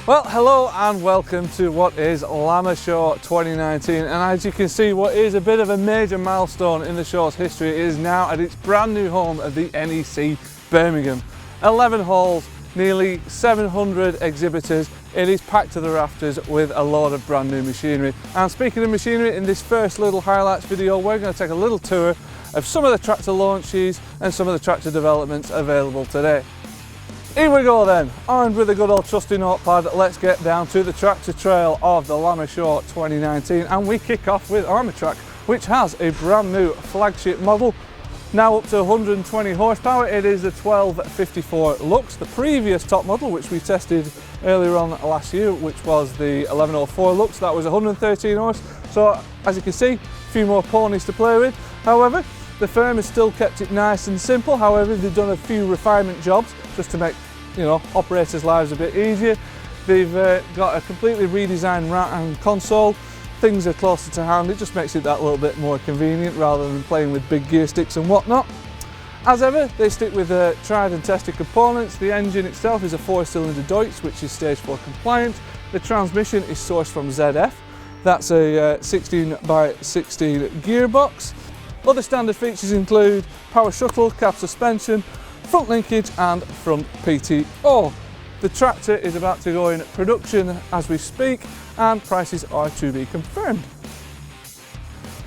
Well, hello and welcome to what is Lamma Show 2019, and as you can see, what is a bit of a major milestone in the show's history is now at its brand new home at the NEC Birmingham. 11 halls, nearly 700 exhibitors. It is packed to the rafters with a load of brand new machinery. And speaking of machinery, in this first little highlights video, we're going to take a little tour of some of the tractor launches and some of the tractor developments available today. Here we go then, armed with a good old trusty notepad, let's get down to the tractor trail of the Lamma Show 2019, and we kick off with Armat, which has a brand new flagship model, now up to 120 horsepower. It is the 1254 Lux. The previous top model, which we tested earlier on last year, which was the 1104 Lux, that was 113 horse. So as you can see, a few more ponies to play with. However, the firm has still kept it nice and simple. However, they've done a few refinement jobs just to make, you know, operators' lives a bit easier. They've got a completely redesigned right-hand console. Things are closer to hand. It just makes it that little bit more convenient rather than playing with big gear sticks and whatnot. As ever, they stick with tried and tested components. The engine itself is a 4-cylinder Deutz, which is stage 4 compliant. The transmission is sourced from ZF. That's a 16x16 gearbox. Other standard features include power shuttle, cab suspension, front linkage and front PTO. The tractor is about to go in production as we speak, and prices are to be confirmed.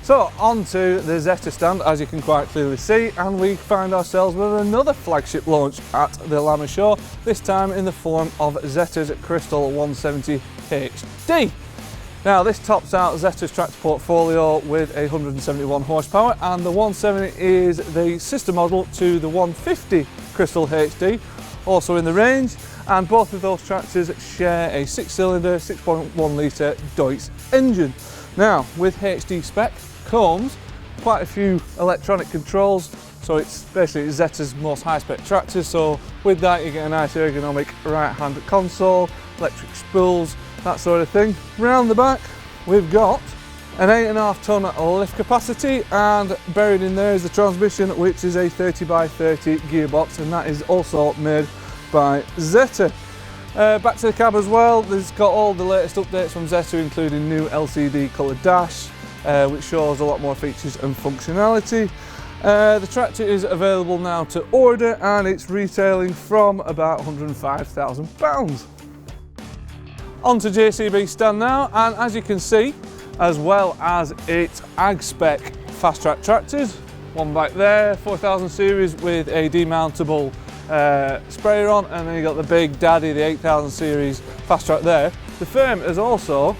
So on to the Zetor stand, as you can quite clearly see, and we find ourselves with another flagship launch at the Lamma Show, this time in the form of Zetor's Crystal 170 HD. Now this tops out Zetor's tractor portfolio with 171 horsepower, and the 170 is the sister model to the 150 Crystal HD, also in the range, and both of those tractors share a 6-cylinder 6.1 litre Deutz engine. Now with HD spec comes quite a few electronic controls, so it's basically Zetor's most high spec tractor. So with that you get a nice ergonomic right hand console, electric spools, that sort of thing. Round the back we've got an 8.5 tonne lift capacity, and buried in there is the transmission, which is a 30x30 gearbox, and that is also made by Zetor. Back to the cab as well, there's got all the latest updates from Zetor, including new LCD coloured dash, which shows a lot more features and functionality. The tractor is available now to order, and it's retailing from about £105,000. On to JCB stand now, and as you can see, as well as its ag spec Fastrac tractors, one back there, 4000 series with a demountable sprayer on, and then you got the big daddy, the 8000 series Fastrac there. The firm has also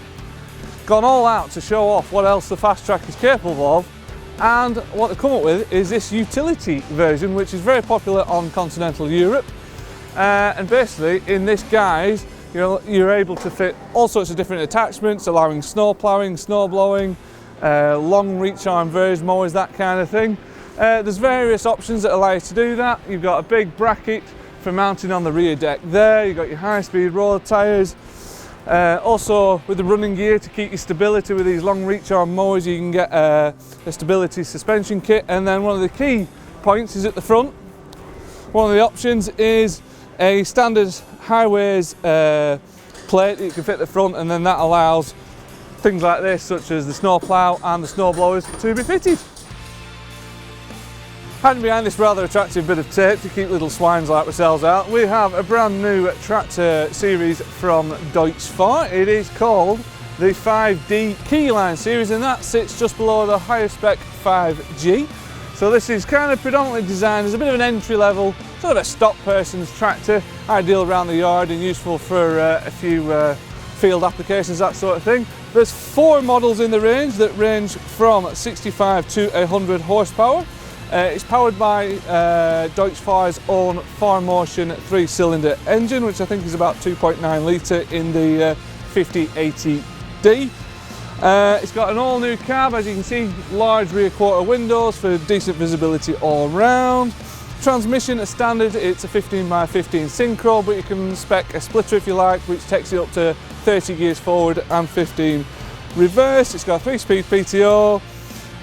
gone all out to show off what else the Fastrac is capable of, and what they've come up with is this utility version, which is very popular on continental Europe. And basically in this guise, you're able to fit all sorts of different attachments, allowing snow ploughing, snow blowing, long reach arm verge mowers, that kind of thing. There's various options that allow you to do that. You've got a big bracket for mounting on the rear deck there. You've got your high-speed road tyres. Also with the running gear to keep your stability with these long reach arm mowers, you can get a stability suspension kit. And then one of the key points is at the front. One of the options is a standard highways plate that you can fit at the front, and then that allows things like this, such as the snow plough and the snow blowers, to be fitted. Hiding behind this rather attractive bit of tape to keep little swines like ourselves out, we have a brand new tractor series from Deutz-Fahr. It is called the 5D Keyline series, and that sits just below the higher spec 5G. So this is kind of predominantly designed as a bit of an entry level, sort of a stock person's tractor, ideal around the yard and useful for a few field applications, that sort of thing. There's 4 models in the range that range from 65 to 100 horsepower. It's powered by Deutz-Fahr's own Motion 3-cylinder engine, which I think is about 2.9 litre in the 5080D. It's got an all new cab, as you can see, large rear quarter windows for decent visibility all round. Transmission is standard, it's a 15x15 synchro, but you can spec a splitter if you like, which takes it up to 30 gears forward and 15 reverse. It's got a 3-speed PTO.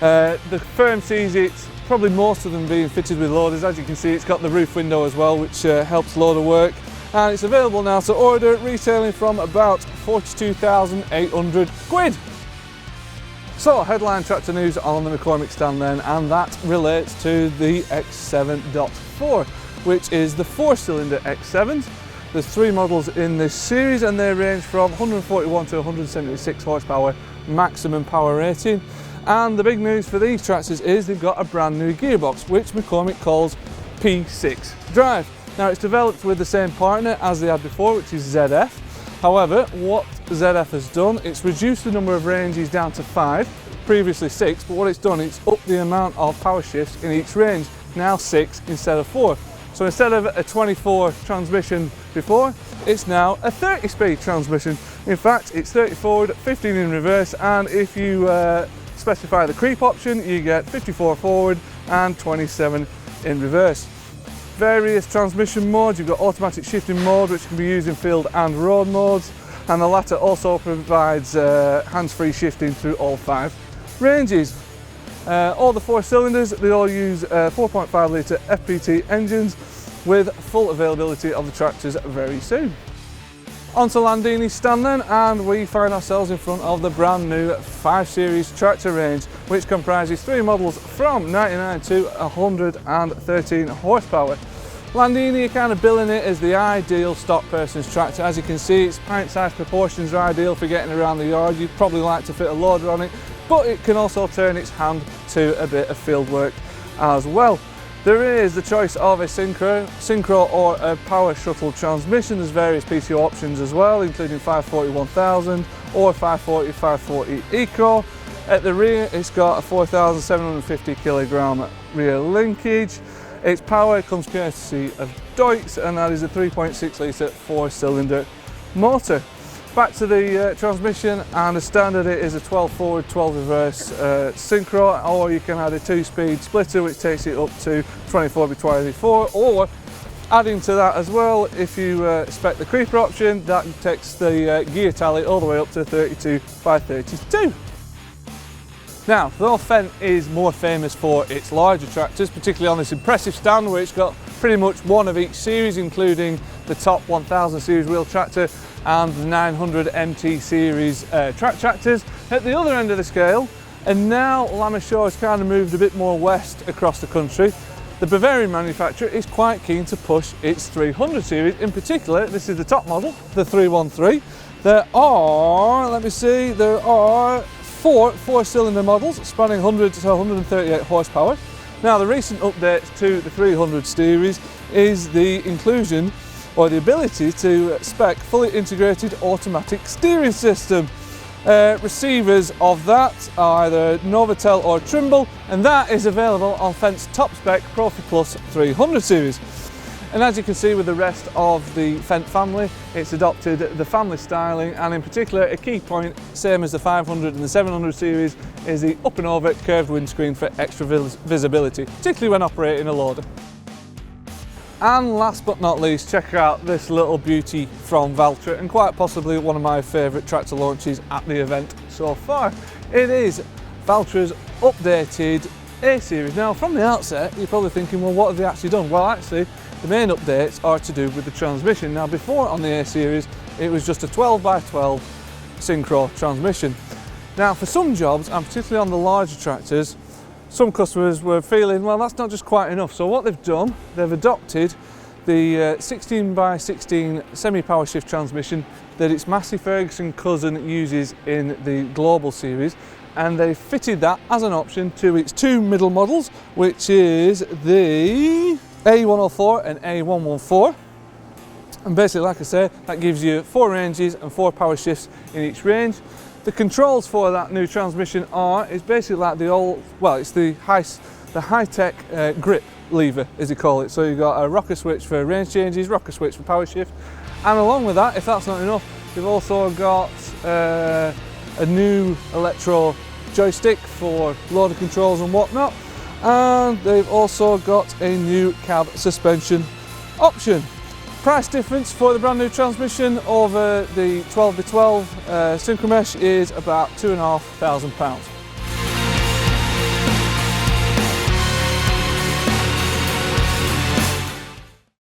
The firm sees it, probably most of them being fitted with loaders. As you can see, it's got the roof window as well, which helps loader work. and it's available now to order, retailing from about 42,800 quid. So, headline tractor news on the McCormick stand then, and that relates to the X7.4, which is the 4-cylinder X7s. There's 3 models in this series and they range from 141 to 176 horsepower maximum power rating. And the big news for these tractors is they've got a brand new gearbox, which McCormick calls P6 Drive. Now, it's developed with the same partner as they had before, which is ZF. However, what ZF has done, it's reduced the number of ranges down to 5, previously 6, but what it's done, it's upped the amount of power shifts in each range, now 6 instead of 4. So instead of a 24 transmission before, it's now a 30-speed transmission. In fact, it's 30 forward, 15 in reverse, and if you specify the creep option, you get 54 forward and 27 in reverse. Various transmission modes, you've got automatic shifting mode, which can be used in field and road modes, and the latter also provides hands-free shifting through all 5 ranges. All the 4 cylinders, they all use 4.5 litre FPT engines with full availability of the tractors very soon. On to Landini's stand then, and we find ourselves in front of the brand new 5 Series tractor range, which comprises 3 models from 99 to 113 horsepower. Landini are kind of billing it as the ideal stock person's tractor. As you can see, its pint-sized proportions are ideal for getting around the yard. You'd probably like to fit a loader on it, but it can also turn its hand to a bit of field work as well. There is the choice of a synchro or a power shuttle transmission. There's various PTO options as well, including 540 1000 or 540 540 Eco. At the rear, it's got a 4,750 kilogram rear linkage. Its power comes courtesy of Deutz, and that is a 3.6 litre 4-cylinder motor. Back to the transmission, and as standard it is a 12 forward, 12 reverse synchro, or you can add a 2-speed splitter which takes it up to 24 by 24, or adding to that as well, if you spec the creeper option, that takes the gear tally all the way up to 32 by 32. Now, though Fendt is more famous for its larger tractors, particularly on this impressive stand where it's got pretty much one of each series, including the top 1000 series wheel tractor and the 900 MT series track tractors. At the other end of the scale, and now Lamma has kind of moved a bit more west across the country, the Bavarian manufacturer is quite keen to push its 300 series. In particular, this is the top model, the 313. There are 4 4-cylinder models spanning 100 to 138 horsepower. Now, the recent update to the 300 series is the inclusion or the ability to spec fully integrated automatic steering system. Receivers of that are either Novotel or Trimble, and that is available on Fendt's top spec Profi Plus 300 series. And as you can see with the rest of the Fendt family, it's adopted the family styling, and in particular a key point, same as the 500 and the 700 series, is the up and over curved windscreen for extra visibility, particularly when operating a loader. And last but not least, check out this little beauty from Valtra, and quite possibly one of my favourite tractor launches at the event so far. It is Valtra's updated A series. Now, from the outset, you're probably thinking, well, what have they actually done? Well, actually, the main updates are to do with the transmission. Now, before on the A series, it was just a 12 by 12 synchro transmission. Now, for some jobs, and particularly on the larger tractors, some customers were feeling, well, that's not just quite enough. So what they've done, they've adopted the 16 by 16 semi-power shift transmission that its Massey Ferguson cousin uses in the Global series, and they fitted that as an option to its 2 middle models, which is the A104 and A114. And basically, like I say, that gives you 4 ranges and 4 power shifts in each range. The controls for that new transmission is basically like the old, well, it's the high-tech grip lever, as you call it. So you've got a rocker switch for range changes, rocker switch for power shift, and along with that, if that's not enough, you've also got a new electro joystick for loader controls and whatnot, and they've also got a new cab suspension option. Price difference for the brand new transmission over the 12x12 synchro mesh is about £2,500.